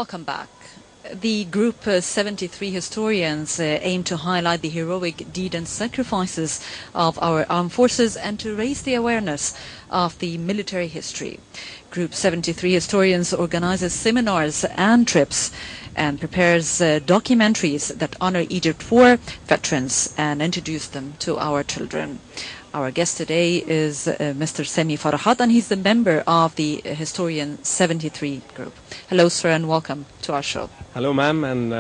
Welcome back. The group 73 historians aim to highlight the heroic deeds and sacrifices of our armed forces and to raise the awareness of the military history. Group 73 historians organizes seminars and trips and prepares documentaries that honor Egypt war veterans and introduce them to our children. Our guest today is Mr. Semi Farahat, and he's the member of the Historian 73 group. Hello, sir, and welcome to our show. Hello, ma'am, and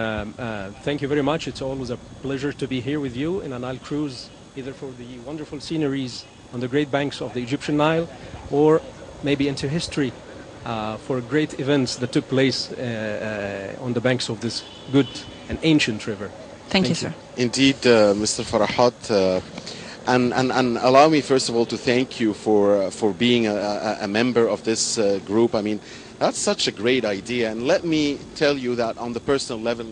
thank you very much. It's always a pleasure to be here with you in a Nile cruise, either for the wonderful sceneries on the great banks of the Egyptian Nile, or maybe into history for great events that took place on the banks of this good and ancient river. Thank you, sir. Indeed, Mr. Farahat. And allow me, first of all, to thank you for being a member of this group. I mean, that's such a great idea. And let me tell you that on the personal level,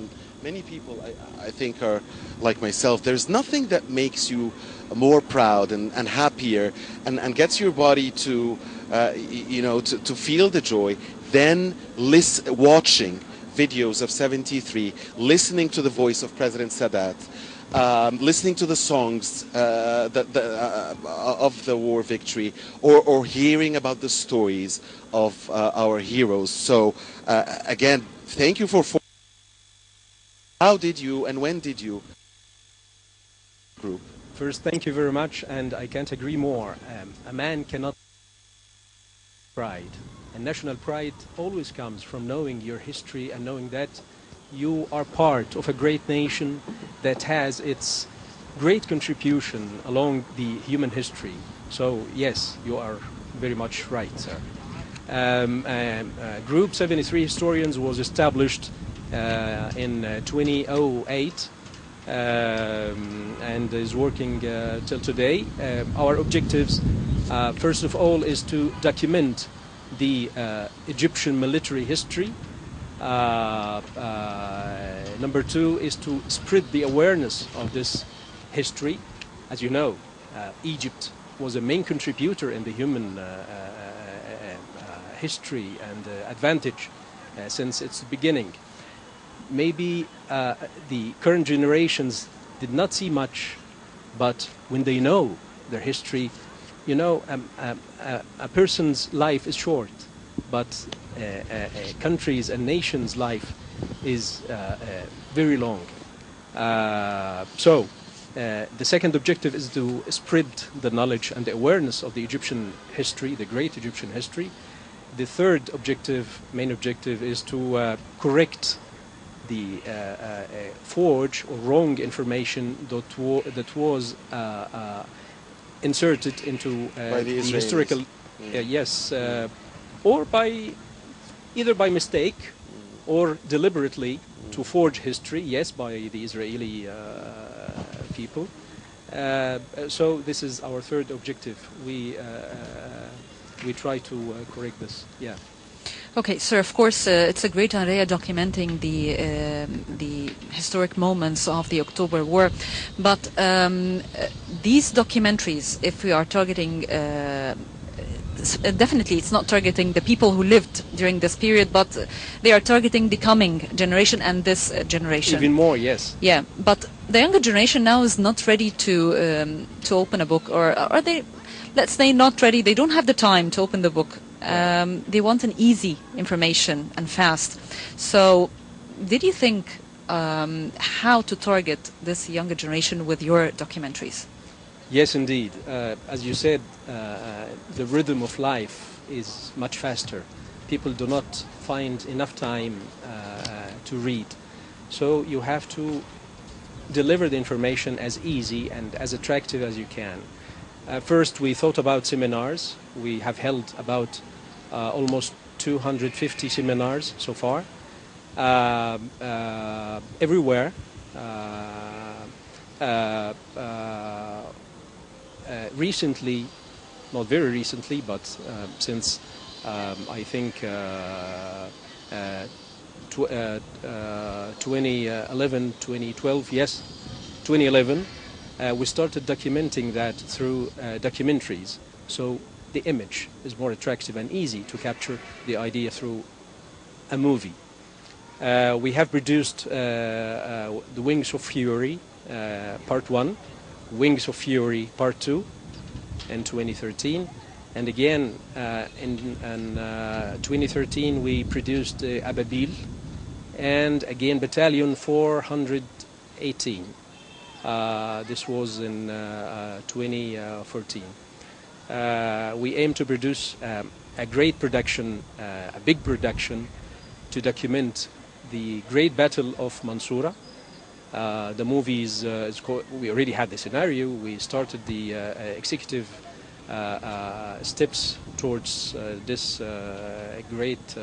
many people, I think, are like myself. There's nothing that makes you more proud and happier and gets your body to, to feel the joy than watching videos of 73, listening to the voice of President Sadat, listening to the songs of the war victory, or hearing about the stories of our heroes. So again, thank you for. How did you and when did you group? First, thank you very much, and I can't agree more. A man cannot pride, and national pride always comes from knowing your history and knowing that you are part of a great nation that has its great contribution along the human history. So yes, you are very much right, sir. Group 73 Historians was established in 2008 and is working till today. Our objectives, first of all, is to document the Egyptian military history. Number two is to spread the awareness of this history. As you know, Egypt was a main contributor in the human history and advantage since its beginning. Maybe the current generations did not see much, but when they know their history, you know, a person's life is short, but a country's and nation's life is very long. So the second objective is to spread the knowledge and the awareness of the Egyptian history, the great Egyptian history. The third objective, main objective, is to correct the forged or wrong information that was inserted into the historical, yes, or by either by mistake or deliberately to forge history, yes, by the Israeli people. So this is our third objective. We try to correct this. Yeah. Okay, sir. Of course, it's a great idea documenting the historic moments of the October War, but these documentaries, if we are targeting. Definitely it's not targeting the people who lived during this period, but they are targeting the coming generation and this generation. Even more, yes. Yeah, but the younger generation now is not ready to open a book, or are they, let's say, not ready, they don't have the time to open the book. They want an easy information and fast. So did you think how to target this younger generation with your documentaries? Yes, indeed. As you said, the rhythm of life is much faster. People do not find enough time to read. So you have to deliver the information as easy and as attractive as you can. First, we thought about seminars. We have held about almost 250 seminars so far, everywhere. Recently, not very recently, but since I think 2011, 2012, yes, 2011, we started documenting that through documentaries. So the image is more attractive and easy to capture the idea through a movie. We have produced The Wings of Fury, Part 1, Wings of Fury, Part 2, in 2013. And again, in 2013, we produced Ababil, and again, Battalion 418. This was in 2014. We aim to produce a great production, a big production, to document the great battle of Mansoura. The movie is called, we already had the scenario. We started the executive steps towards this great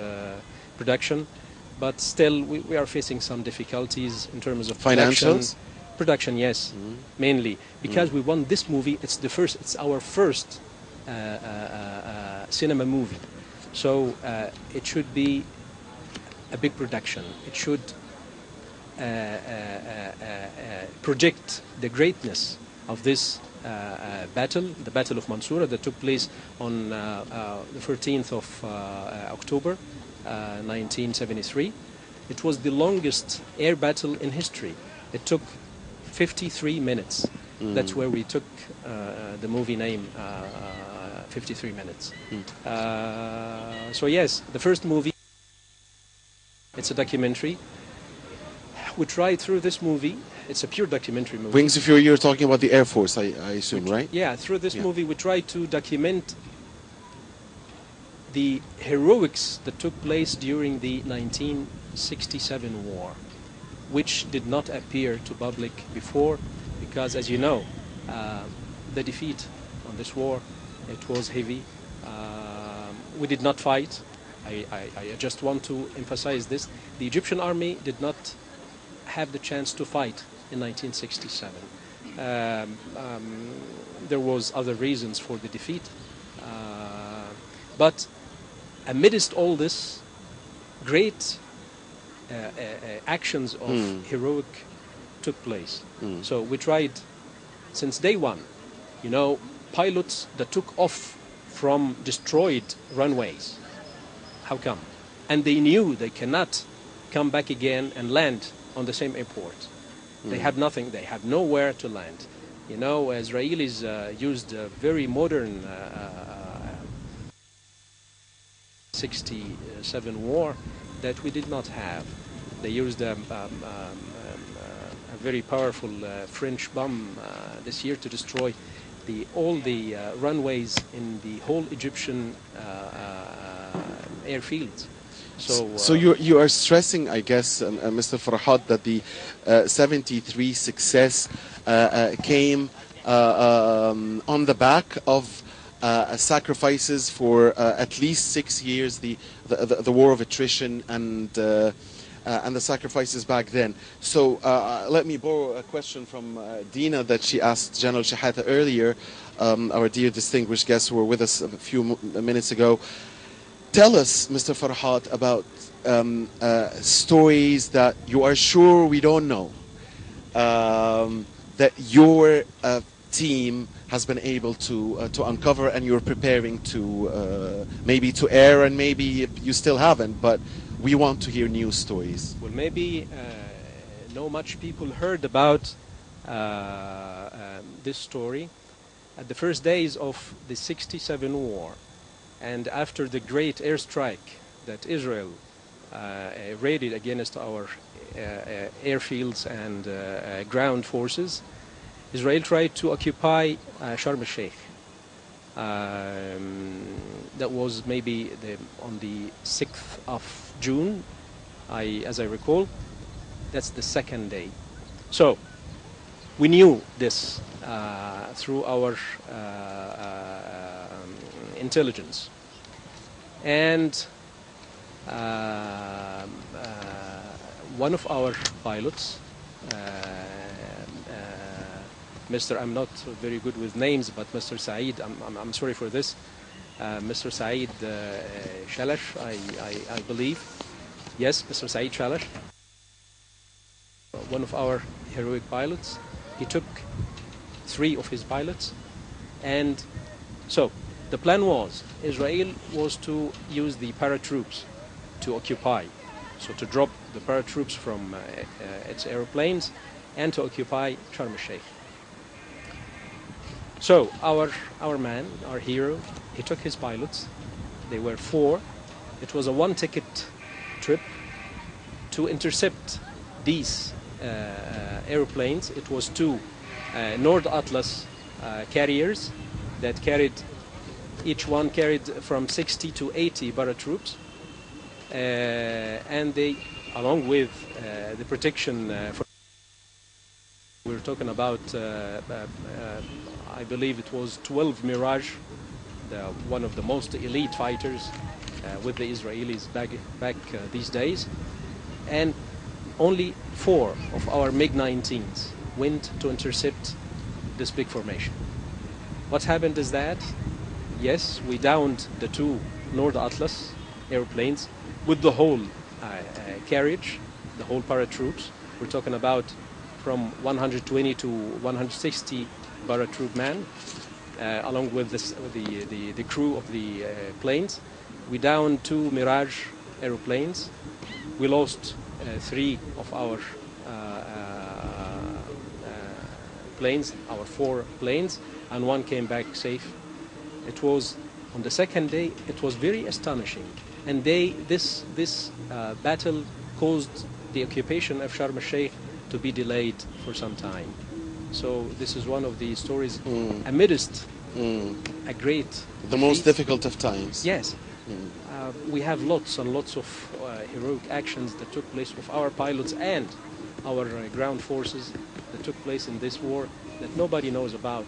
production, but still we are facing some difficulties in terms of financials. Production, yes, mainly because we want this movie. It's our first cinema movie, so it should be a big production. It should project the greatness of this battle, the Battle of Mansoura, that took place on the 13th of October 1973. It was the longest air battle in history. It took 53 minutes. That's where we took the movie name, 53 minutes. So yes, the first movie, it's a documentary. We tried through this movie, it's a pure documentary movie. Wings of Fury, you're talking about the Air Force, I assume, right? Yeah, through this movie we tried to document the heroics that took place during the 1967 war, which did not appear to public before, because as you know, the defeat on this war, it was heavy. We did not fight. I just want to emphasize this. The Egyptian army did not have the chance to fight in 1967. There was other reasons for the defeat. But amidst all this, great actions of heroic took place. So we tried since day one, you know, pilots that took off from destroyed runways. How come? And they knew they cannot come back again and land on the same airport. They had nothing, they had nowhere to land. You know, Israelis used a very modern 67 war that we did not have. They used a very powerful French bomb this year to destroy all the runways in the whole Egyptian airfields. So you are stressing, I guess, Mr. Farhat, that the 73 success came on the back of sacrifices for at least 6 years, the war of attrition and the sacrifices back then. So let me borrow a question from Dina that she asked General Shahata earlier, our dear distinguished guests who were with us a few minutes ago. Tell us, Mr. Farhat, about stories that you are sure we don't know, that your team has been able to uncover, and you're preparing to maybe to air, and maybe you still haven't, but we want to hear news stories. Well, maybe not much people heard about this story. At the first days of the 67 war, and after the great airstrike that Israel raided against our airfields and ground forces, Israel tried to occupy Sharm el-Sheikh. That was maybe on the 6th of June, as I recall. That's the second day. So we knew this through our intelligence. And one of our pilots, Mr. I'm not very good with names, but Mr. Saeed, I'm sorry for this, Mr. Saeed Shalash, I believe. Yes, Mr. Saeed Shalash, one of our heroic pilots. He took 3 of his pilots, and so the plan was Israel was to use the paratroops to occupy so to drop the paratroops from its aeroplanes and to occupy Sharm el-Sheikh. So our man, our hero, he took his pilots. They were 4. It was a one-ticket trip to intercept these airplanes. It was 2 Nord Atlas carriers that carried, each one carried from 60 to 80 paratroops, and they, along with the protection, we're talking about, I believe it was 12 Mirage, one of the most elite fighters with the Israelis back these days, and only 4 of our MiG-19s went to intercept this big formation. What happened is that, yes, we downed the 2 Nord Atlas airplanes with the whole carriage, the whole paratroops. We're talking about from 120 to 160 paratroop man, along with the crew of the planes. We downed 2 Mirage airplanes. We lost 3 of our planes, our 4 planes, and 1 came back safe. It was on the second day. It was very astonishing, and this battle caused the occupation of Sharm el-Sheikh to be delayed for some time. So this is one of the stories amidst a great the most difficult of times. Yes. We have lots and lots of heroic actions that took place with our pilots and our ground forces that took place in this war that nobody knows about.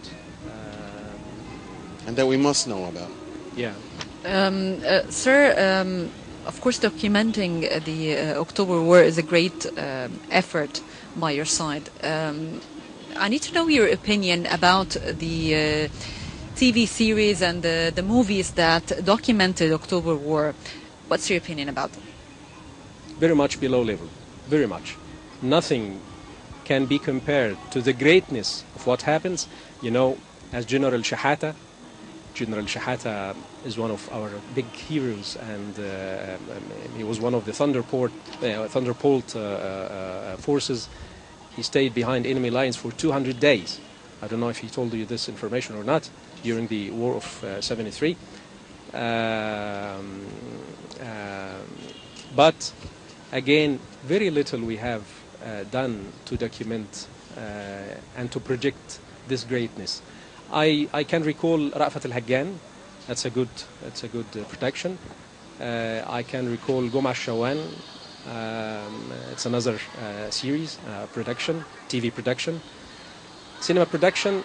And that we must know about. Yeah. Sir, of course documenting the October War is a great effort by your side. I need to know your opinion about the TV series and the movies that documented October War. What's your opinion about them? Very much below level, very much. Nothing can be compared to the greatness of what happens. You know, as General Shahata is one of our big heroes, and he was one of the Thunderbolt forces. He stayed behind enemy lines for 200 days. I don't know if he told you this information or not, during the War of 73. But again, very little we have done to document and to project this greatness. I can recall Ra'fat al-Haggan. That's a good protection. I can recall Goma al-Shawan. It's another series, production, TV production. Cinema production,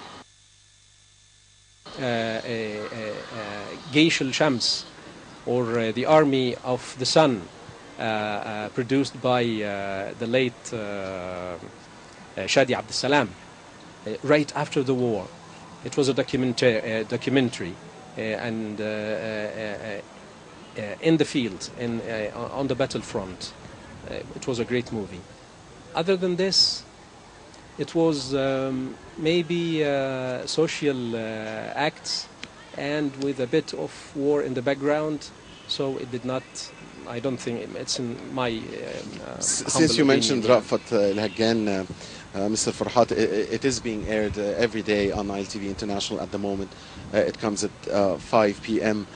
Jaysh al-Shams, or the Army of the Sun, produced by the late Shadi Abdel Salam, right after the war. It was a documentary and in the field, on the battlefront. It was a great movie. Other than this, it was maybe social acts and with a bit of war in the background, so it did not, I don't think it's in my Since you mentioned Ra'fat al-Haggan, Mr. Farhat, it is being aired every day on Nile TV International at the moment. It comes at 5 p.m.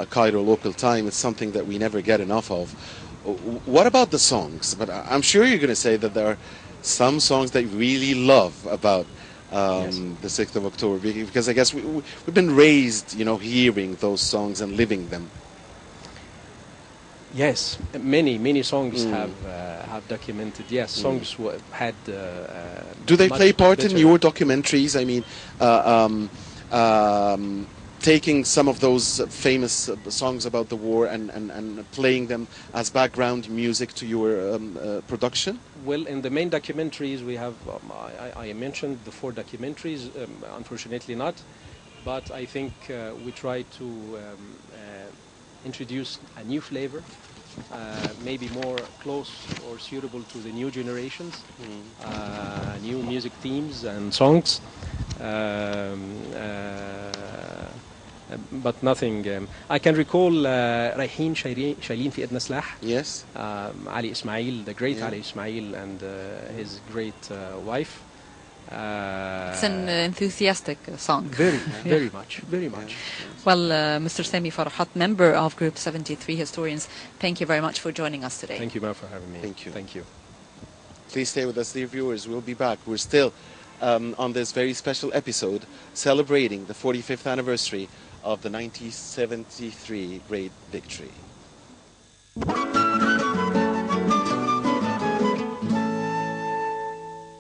Cairo local time. It's something that we never get enough of. What about the songs? But I'm sure you're going to say that there are some songs that you really love about Yes. the 6th of October, because I guess we've been raised, you know, hearing those songs and living them. Yes, many songs have documented. Yes, songs had. Do they much play part in better- your documentaries? I mean, taking some of those famous songs about the war and playing them as background music to your production? Well, in the main documentaries we have, I mentioned the 4 documentaries, unfortunately not, but I think we try to introduce a new flavor, maybe more close or suitable to the new generations, new music themes and songs. but nothing. I can recall رايحين شايلين في ايدنا سلاح. Yes. Ali Ismail, the great Ali Ismail, and his great wife. It's an enthusiastic song. Very much, very much. Well, Mr. Sami Farahat, member of Group 73 Historians, thank you very much for joining us today. Thank you, Ma'am, for having me. Thank you. Thank you. Please stay with us, dear viewers. We'll be back. We're still on this very special episode celebrating the 45th anniversary of the 1973 great victory.